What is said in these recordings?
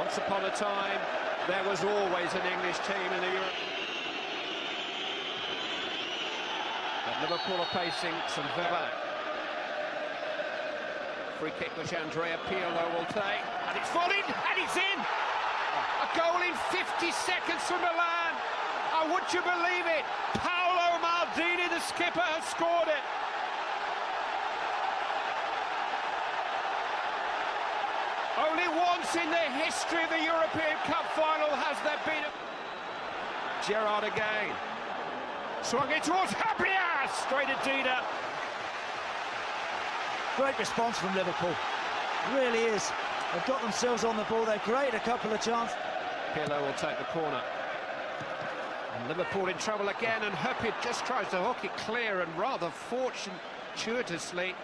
Once upon a time, there was always an English team in the Europe. But Liverpool are facing some very... Free kick which Andrea Pirlo will take, and it's volleyed, and it's in! A goal in 50 seconds from Milan. Oh, would you believe it? Paolo Maldini, the skipper, has scored it. Only once in the history of the European Cup final has there been a... Gerrard again. Swung it towards Habias, straight at Dida. Great response from Liverpool. Really is. They've got themselves on the ball. They've created a couple of chances. Pirlo will take the corner. And Liverpool in trouble again, and Herpier just tries to hook it clear and rather fortuitously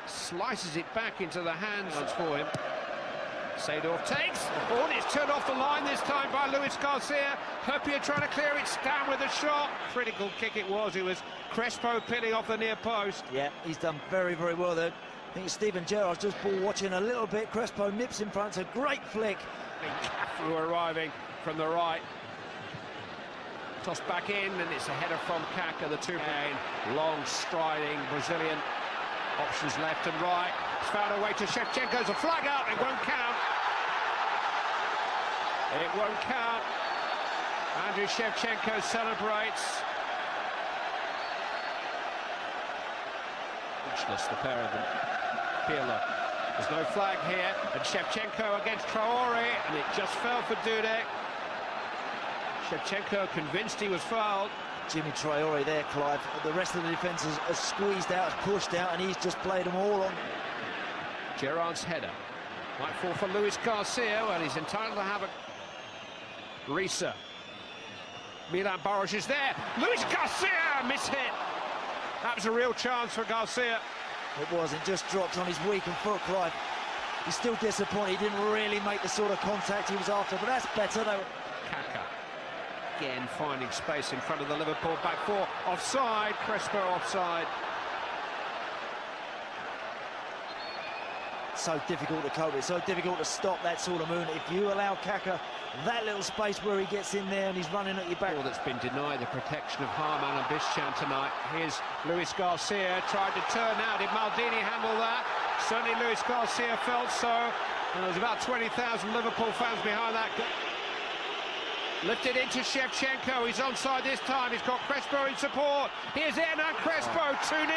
slices it back into the hands for him. Seedorf takes, oh, and it's turned off the line this time by Luis Garcia. Herpier trying to clear it, down with a shot. Critical kick it was. It was Crespo pinning off the near post. Yeah, he's done very, very well there. I think Steven Gerrard's just ball watching a little bit. Crespo nips in front. It's a great flick. Cafu arriving from the right. Tossed back in, and it's a header from Kaká, the two-man. Long striding Brazilian. Options left and right. It's found a way to Shevchenko's a flag up. It won't count. It won't count. Andriy Shevchenko celebrates. Speechless, the pair of them. Pirlo. There's no flag here, and Shevchenko against Traore, and it just fell for Dudek. Shevchenko convinced he was fouled. Jimmy Traore there, Clive. The rest of the defence has squeezed out, has pushed out, and he's just played them all on. Gerrard's header might fall for Luis Garcia, and he's entitled to have a... Risa. Milan Baros is there. Luis Garcia mishit. That was a real chance for Garcia. It was, it just dropped on his weakened foot, Clive. He's still disappointed. He didn't really make the sort of contact he was after, but that's better though. Kaká again finding space in front of the Liverpool back four. Offside, Crespo offside. So difficult to cope with, so difficult to stop that sort of movement. If you allow Kaká that little space where he gets in there and he's running at your back. That's been denied the protection of Harman and Bischan tonight. Here's Luis Garcia, tried to turn now. Did Maldini handle that? Certainly Luis Garcia felt so. And there's about 20,000 Liverpool fans behind that. Lifted into Shevchenko, he's onside this time. He's got Crespo in support. Here's Hernan Crespo, 2-0.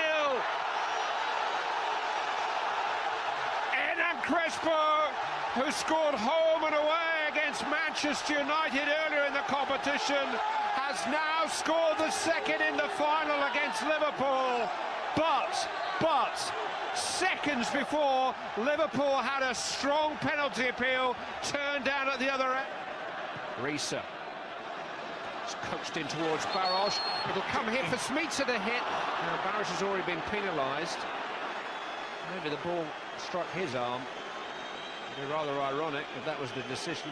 Crespo, who scored home and away against Manchester United earlier in the competition, has now scored the second in the final against Liverpool. But seconds before, Liverpool had a strong penalty appeal turned down at the other end. Risa. It's coached in towards Baros. It'll come here for Smica to hit. Now Baros has already been penalised. Maybe the ball struck his arm. It'd be rather ironic if that was the decision.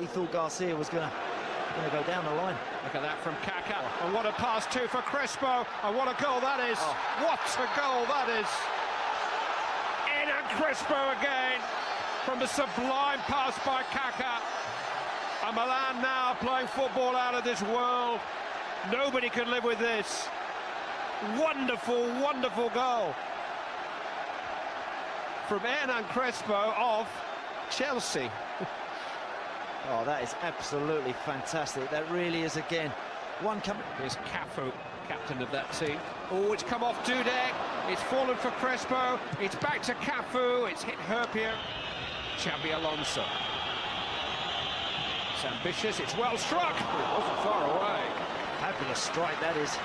He thought Garcia was going to go down the line. Look at that from Kaká. And what a pass too for Crespo. And what a goal that is. What a goal that is. Hernan Crespo again from the sublime pass by Kaká. And Milan now playing football out of this world. Nobody can live with this. Wonderful, wonderful goal from Hernan Crespo of Chelsea. Oh, that is absolutely fantastic. That really is, again, one coming. Here's Cafu, captain of that team. Oh, it's come off Dudek. It's fallen for Crespo. It's back to Cafu. It's hit Herpier. Xabi Alonso. It's ambitious. It's well struck. It wasn't far away. Fabulous strike, that is.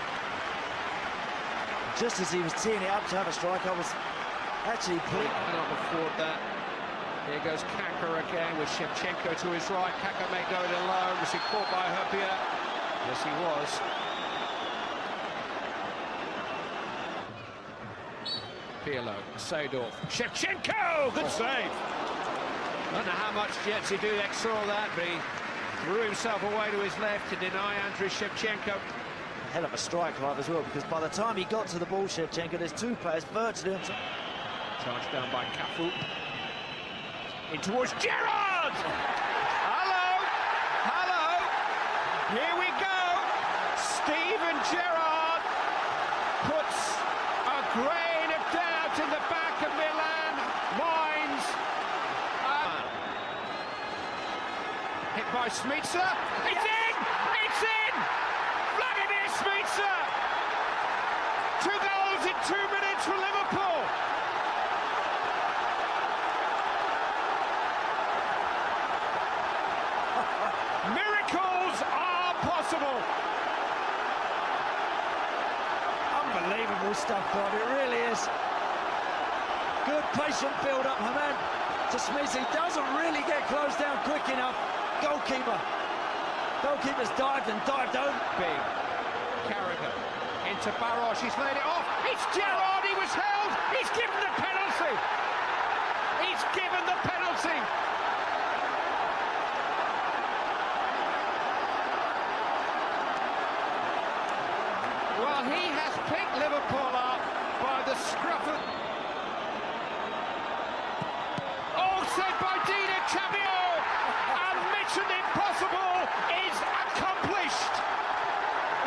Just as he was teeing it up to have a strike, I was actually pleased. Cannot afford that. Here goes Kaká again with Shevchenko to his right. Kaká may go it alone. Was he caught by Herpier? Yes, he was. Pirlo, Seedorf, Shevchenko! Good save. I don't know how much Jerzy Dudek saw that, but he threw himself away to his left to deny Andriy Shevchenko. Hell of a strike, Clive, as well, because by the time he got to the ball, Shevchenko, there's two players virtually on top. Charged down by Cafu. In towards Gerrard! Hello! Here we go! Steven Gerrard puts a grain of doubt in the back of Milan minds. Hit by Smica. It's in! It's in! Vladimir Smica! 2 goals in 2 minutes for Liverpool. Miracles are possible. Unbelievable stuff, Bob, it really is. Good patient build-up, Haman. To Smith, he doesn't really get closed down quick enough. Goalkeeper's dived and dived home. Big. Carragher into Barros, he's laid it off. It's Gerrard, he was held. He's given the penalty. He's given the penalty. Well, he has picked Liverpool up by the scruff of... Oh, saved by Dina Champion! And Mission Impossible is accomplished!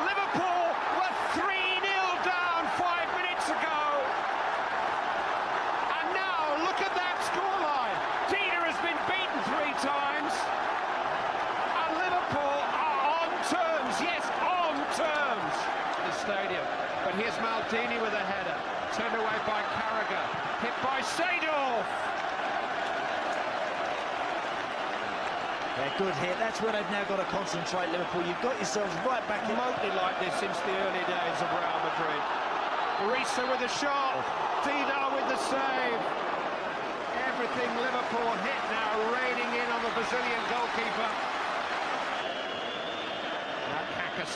Liverpool were 3-0 down 5 minutes ago. And now, look at that scoreline. Dina has been beaten 3 times. And Liverpool are on terms, yes, on terms. Stadium, but here's Maldini with a header, turned away by Carragher, hit by Seedorf. Yeah, good hit. That's where they've now got to concentrate, Liverpool. You've got yourselves right back in. Remotely like this since the early days of Real Madrid. Barisa with a shot, Dida with the save. Everything Liverpool hit now, raining in on the Brazilian goalkeeper.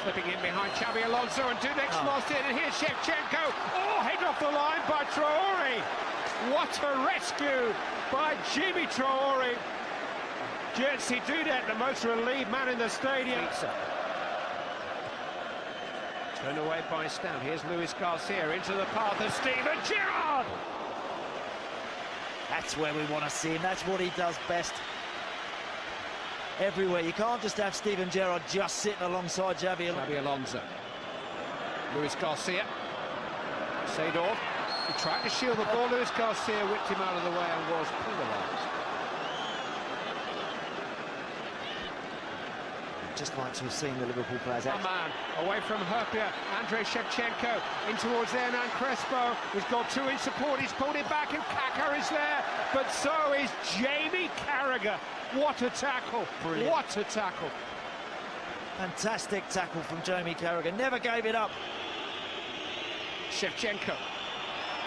Slipping in behind Xabi Alonso, and Dudek's lost it, and here's Shevchenko. Oh, head off the line by Traore. What a rescue by Jimmy Traore. Jerzy Dudek, the most relieved man in the stadium. Turned away by Stam. Here's Luis Garcia into the path of Steven Gerrard. That's where we want to see him. That's what he does best. Everywhere. You can't just have Steven Gerrard just sitting alongside Xabi Alonso. Luis Garcia. Seedorf. He tried to shield the ball. Luis Garcia whipped him out of the way and was penalised. Just like to have seen the Liverpool players act. Man, away from Herpia. Andrei Shevchenko in towards Hernan Crespo. He's got 2 in support. He's pulled it back, and Kaka is there. But so is Jamie Carragher. What a tackle. Brilliant. What a tackle. Fantastic tackle from Jamie Carragher. Never gave it up. Shevchenko.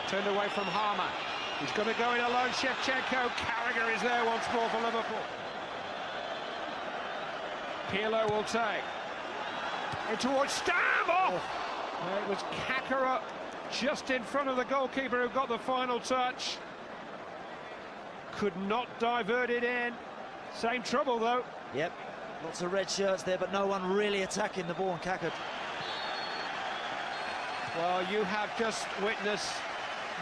Turned away from Harmer. He's going to go in alone. Shevchenko. Carragher is there once more for Liverpool. Pirlo will take. In towards Stam. Oh! It was Kakara just in front of the goalkeeper who got the final touch. Could not divert it in. Same trouble, though. Yep. Lots of red shirts there, but no one really attacking the ball and Kaka. Well, you have just witnessed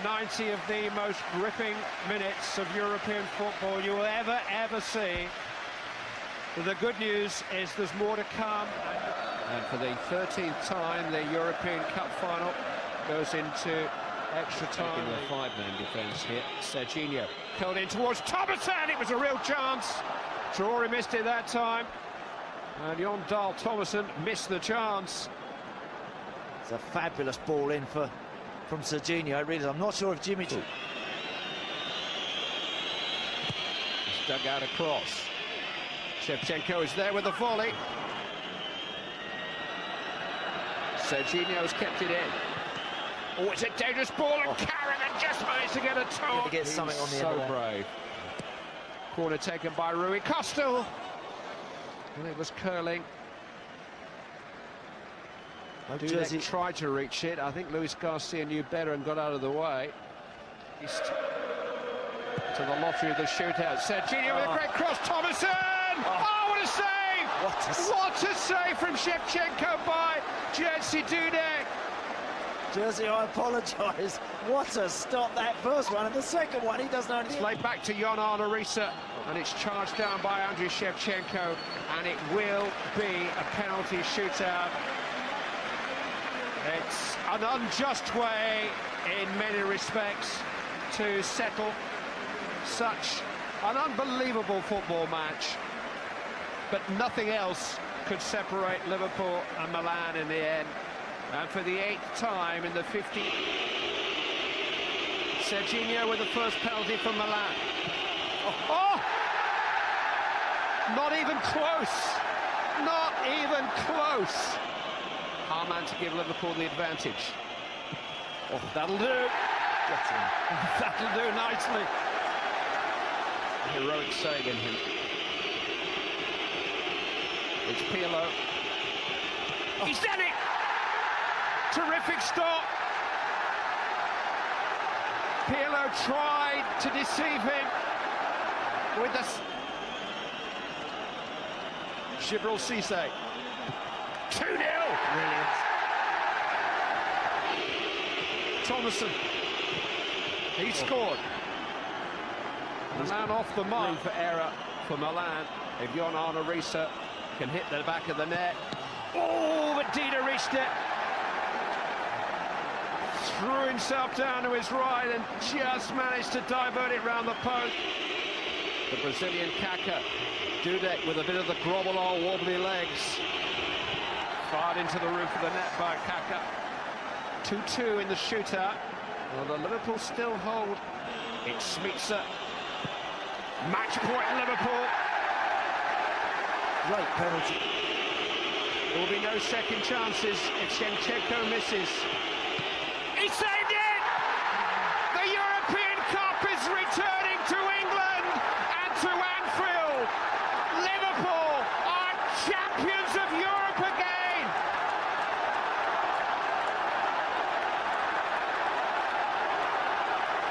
90 of the most gripping minutes of European football you will ever see. But the good news is there's more to come. And for the 13th time, the European Cup final goes into extra time. In the 5-man defence here. Serginho curled in towards Thomason. It was a real chance. Traore missed it that time. And Jon Dahl Thomason missed the chance. It's a fabulous ball in from Serginho. It really is. I'm not sure if Jimmy... He's dug out across. Shevchenko is there with the volley. Serginho's kept it in. Oh, it's a dangerous ball, and Carragher just managed to get a toe. To get something on the so end of brave. Corner taken by Rui Costa. And it was curling. Dudek tried to reach it. I think Luis Garcia knew better and got out of the way. He's to the lottery of the shootout. Serginho with a great cross. Thomason! Oh, what a save! What a save from Shevchenko by Jerzy Dudek. Jersey, I apologise. What a stop that first one, and the second one, he doesn't know anything. It's laid back to Jon Arne-Riise, and it's charged down by Andriy Shevchenko, and it will be a penalty shootout. It's an unjust way, in many respects, to settle such an unbelievable football match, but nothing else could separate Liverpool and Milan in the end. And for the 8th time in the 50th, Serginho with the first penalty for Milan. Oh! Not even close! Not even close! Our man to give Liverpool the advantage. Oh, that'll do! That'll do nicely. Heroic save in him. It's Pirlo. Oh. He's done it! Terrific stop. Pirlo tried to deceive him with the Djibril Cissé. 2-0. Brilliant. Thomason. He scored. Milan off the mark for error for Milan. If Jon Arne-Riise can hit the back of the net. Oh, but Dida reached it. Threw himself down to his right and just managed to divert it round the post. The Brazilian Kaká, Dudek with a bit of the grovel or wobbly legs. Fired into the roof of the net by Kaká. 2-2 in the shootout. Well, the Liverpool still hold. It's Smitsa. Match point Liverpool. Great penalty. There will be no second chances if Shevchenko misses. He saved it! The European Cup is returning to England and to Anfield. Liverpool are champions of Europe again.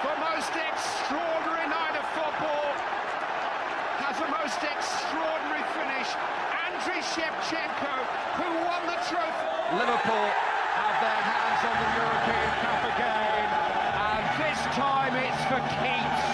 The most extraordinary night of football has a most extraordinary finish. Andriy Shevchenko, who won the trophy. Liverpool have their hands on the European Cup again, and this time it's for keeps.